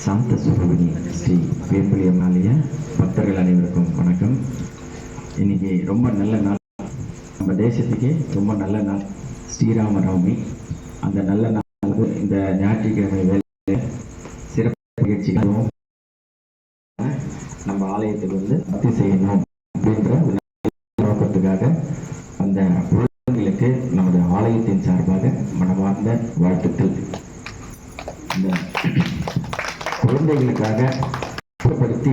சாந்த சுரூபிணி ஸ்ரீ வேம்புலியம்மாலய பக்தர்கள் அனைவருக்கும் வணக்கம். இன்னைக்கு ரொம்ப நல்ல நாள், நம்ம தேசத்துக்கே ரொம்ப நல்ல நாள், ஸ்ரீராம நவமி. அந்த நல்ல நாள் இந்த ஞாயிற்றுக்கிழமை வேலை சிறப்பு நிகழ்ச்சிகளும் நம்ம ஆலயத்துக்கு வந்து பக்தி செய்யணும் அப்படின்ற நோக்கத்துக்காக அந்த குழந்தைகளுக்கு நமது ஆலயத்தின் சார்பாக மனமார்ந்த வாழ்த்துக்கள். இந்த குழந்தைகளுக்காக படுத்தி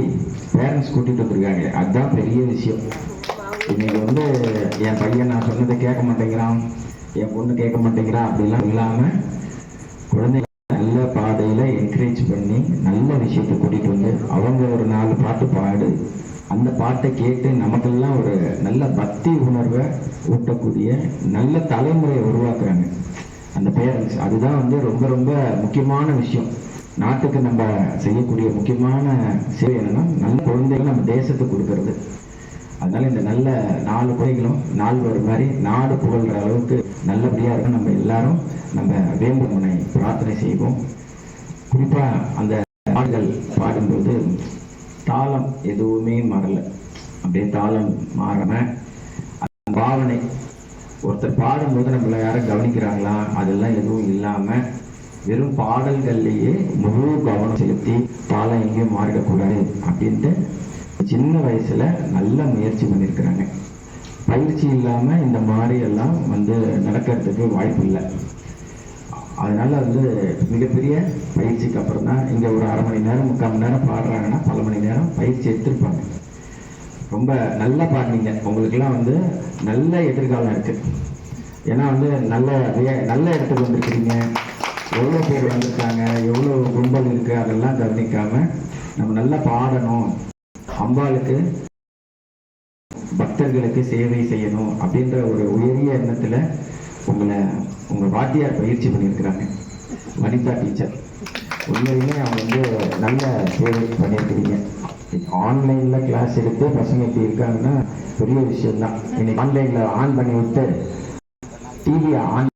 பேரண்ட்ஸ் கூட்டிட்டு வந்திருக்காங்க, அதுதான் பெரிய விஷயம். இன்னைக்கு வந்து என் பையன் நான் சொன்னதை கேட்க மாட்டேங்கிறான், என் பொண்ணு கேட்க மாட்டேங்கிறான் அப்படிலாம் இல்லாமல் குழந்தைங்க நல்ல பாதையில் என்கரேஜ் பண்ணி நல்ல விஷயத்தை கூட்டிகிட்டு வந்து அவங்க ஒரு 4 பாட்டு பாடு, அந்த பாட்டை கேட்டு நமக்கெல்லாம் ஒரு நல்ல பக்தி உணர்வை ஊட்டக்கூடிய நல்ல தலைமுறையை உருவாக்குறாங்க அந்த பேரண்ட்ஸ். அதுதான் வந்து ரொம்ப ரொம்ப முக்கியமான விஷயம். நாட்டுக்கு நம்ம செய்யக்கூடிய முக்கியமான சேவை என்னன்னா நல்ல குழந்தைகள் நம்ம தேசத்துக்கு கொடுக்கறது. அதனால இந்த நல்ல 4 குழந்தைகளும் நாள் வரும் மாதிரி நாடு புகழ்கிற அளவுக்கு நல்லபடியாக இருக்கும். நம்ம எல்லாரும் நம்ம வேம்புமனை பிரார்த்தனை செய்வோம். குறிப்பாக அந்த பாடல்கள் பாடும்போது தாளம் எதுவுமே மாறலை, அப்படியே தாளம் மாறாமல் பாவனை, ஒருத்தர் பாடும்போது நம்மளை யாரும் கவனிக்கிறாங்களா அதெல்லாம் எதுவும் இல்லாமல் வெறும் பாடல்கள்லேயே முழு கவனம் செலுத்தி தாளம் எங்கேயும் மாறிடக்கூடாது அப்படின்ட்டு சின்ன வயசுல நல்ல முயற்சி பண்ணியிருக்கிறாங்க. பயிற்சி இல்லாமல் இந்த மாதிரி எல்லாம் வந்து நடக்கிறதுக்கு வாய்ப்பு இல்லை. அதனால வந்து மிகப்பெரிய பயிற்சிக்கு அப்புறம் தான் இங்கே ஒரு 1/2 மணி நேரம் 3/4 மணி நேரம் பாடுறாங்கன்னா பல மணி நேரம் பயிற்சி எடுத்திருப்பாங்க. ரொம்ப நல்லா பாடுனீங்க, உங்களுக்கெல்லாம் வந்து நல்ல எதிர்காலம் இருக்கு. ஏன்னா வந்து நல்ல இடத்துக்கு வந்திருக்கிறீங்க. எவ்வளோ பேர் வந்திருக்காங்க, எவ்வளோ கும்பல் இருக்கு, அதெல்லாம் கவனிக்காம நம்ம நல்லா பாடணும், அம்பாளுக்கு பக்தர்களுக்கு சேவை செய்யணும் அப்படின்ற ஒரு உயரிய எண்ணத்தில் உங்கள் வாத்தியார் பயிற்சி பண்ணியிருக்கிறாங்க, வனிதா டீச்சர். உண்மையுமே அவங்க வந்து நல்ல சேவை பண்ணியிருக்கிறீங்க. ஆன்லைனில் கிளாஸ் எடுத்து பசங்க இப்படி இருக்காங்கன்னா பெரிய விஷயம்தான். இன்னைக்கு ஆன்லைனில் ஆன் பண்ணி விட்டு டிவியை ஆன்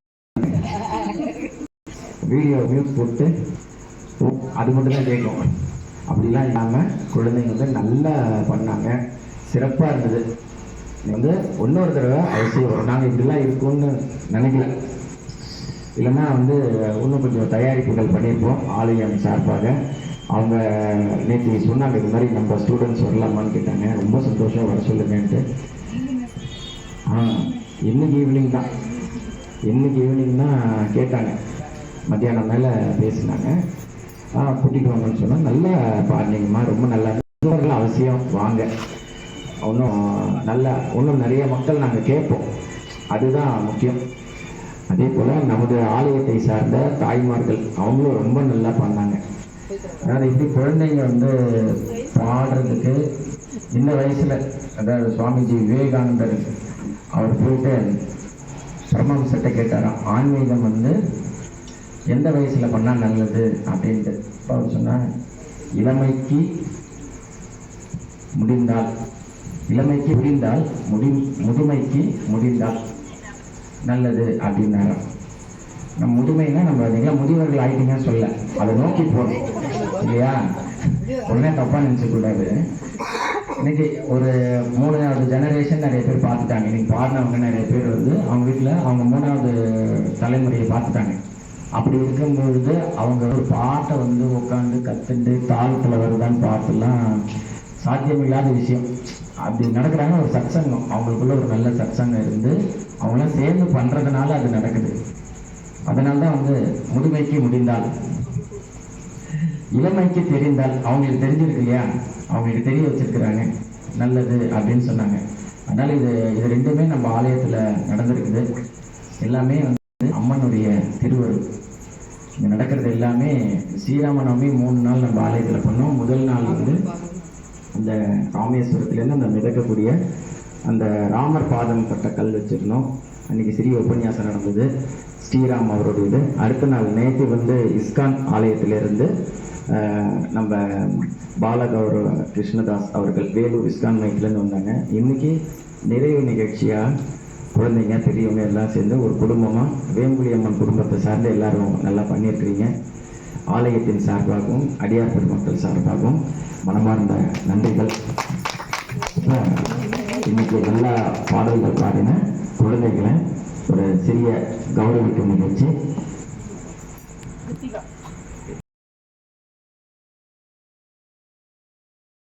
வீடியோ மியூட் போட்டு அது மட்டும்தான் கேட்கும். அப்படிலாம் இல்லாமல் குழந்தைங்க வந்து நல்லா பண்ணாங்க, சிறப்பாக இருந்தது. வந்து இன்னொரு தடவை அவசியம் வரும். நாங்கள் இப்படிலாம் இருக்கும்னு நினைக்கல, இல்லைன்னா வந்து இன்னும் கொஞ்சம் தயாரிப்புகள் பண்ணியிருப்போம் ஆலயம் சார்பாக. அவங்க நேற்று சொன்னாங்க இது மாதிரி நம்ம ஸ்டூடெண்ட்ஸ் வரலாமான்னு கேட்டாங்க. ரொம்ப சந்தோஷம், வர சொல்லுங்கன்ட்டு. இன்னைக்கு ஈவினிங் தான் கேட்டாங்க, மத்தியானம் மேலே பேசினாங்க. கூட்டிகிட்டு வாங்கன்னு சொன்னால் நல்லா பாருங்கம்மா, ரொம்ப நல்லா அவசியம் வாங்க, இன்னும் நிறைய மக்கள் நாங்கள் கேட்போம், அதுதான் முக்கியம். அதே போல் நமது ஆலயத்தை சார்ந்த தாய்மார்கள் அவங்களும் ரொம்ப நல்லா பண்ணாங்க. அதாவது இப்படி குழந்தைங்க வந்து பாடுறதுக்கு இந்த வயசில், அதாவது சுவாமிஜி விவேகானந்தர் அவர் போயிட்டு பிரம்மம்சத்தை கேட்டாராம், ஆன்மீகம் வந்து எந்த வயசில் பண்ணால் நல்லது அப்படின்ட்டு. அவர் சொன்னார், இளமைக்கு முடிந்தால் முதுமைக்கு முடிந்தால் நல்லது அப்படின்னாராம். நம்ம முதுமைன்னா நம்ம பார்த்தீங்களா முதியவர்கள் ஆகிட்டீங்கன்னு சொல்ல, அதை நோக்கி போகணும் இல்லையா? உடனே தப்பாக நினச்சக்கூடாது. இன்னைக்கு ஒரு 3வது ஜெனரேஷன் நிறைய பேர் பார்த்துட்டாங்க. இன்னைக்கு பாடினவங்க நிறைய பேர் வந்து அவங்க வீட்டில் அவங்க 3வது தலைமுறையை பார்த்துட்டாங்க. அப்படி இருக்கும்பொழுது அவங்க ஒரு பாட்டை வந்து உட்காந்து கற்றுண்டு தாளத்தில் வருதான்னு பாட்டுலாம் சாத்தியமில்லாத விஷயம். அப்படி நடக்கிறாங்க. ஒரு சத்சங்கம், அவங்களுக்குள்ள ஒரு நல்ல சத்சங்கம் இருந்து அவங்களாம் சேர்ந்து பண்ணுறதுனால அது நடக்குது. அதனால தான் வந்து முதுமைக்கு முடிந்தால் இளமைக்கு தெரிந்தால், அவங்களுக்கு தெரிஞ்சிருக்கு இல்லையா, அவங்களுக்கு தெரிய வச்சிருக்கிறாங்க நல்லது அப்படின்னு சொன்னாங்க. அதனால் இது 2மே நம்ம ஆலயத்தில் நடந்திருக்குது. எல்லாமே வந்து அம்மனுடைய திருவருள். இங்கே நடக்கிறது எல்லாமே ஸ்ரீராம நவமி 3 நாள் நம்ம ஆலயத்தில் பண்ணோம். முதல் நாள் வந்து அந்த ராமேஸ்வரத்துலேருந்து அந்த மிதக்கக்கூடிய அந்த ராமர் பாதம் பட்ட கல் வச்சுருந்தோம். அன்றைக்கி சிறிய உபன்யாசம் நடந்தது, ஸ்ரீராம் அவருடைய இது. அடுத்த நாள் நேற்று வந்து இஸ்கான் ஆலயத்திலிருந்து நம்ம பாலகௌரவ கிருஷ்ணதாஸ் அவர்கள் வேலூர் இஸ்கான் மையத்துலேருந்து வந்தாங்க. இன்றைக்கி நிறைவு நிகழ்ச்சியாக குழந்தைங்க பெரியவங்க எல்லாம் சேர்ந்து ஒரு குடும்பமாக வேம்புலியம்மன் குடும்பத்தை சார்ந்து எல்லாரும் நல்லா பண்ணியிருக்கிறீங்க. ஆலயத்தின் சார்பாகவும் அடியார் பெருமக்கள் சார்பாகவும் மனமார்ந்த நன்றிகள். இன்னைக்கு எல்லா பாடல்கள் பாடின குழந்தைகளை ஒரு சிறிய கௌரவிக்கும் நிகழ்ச்சி.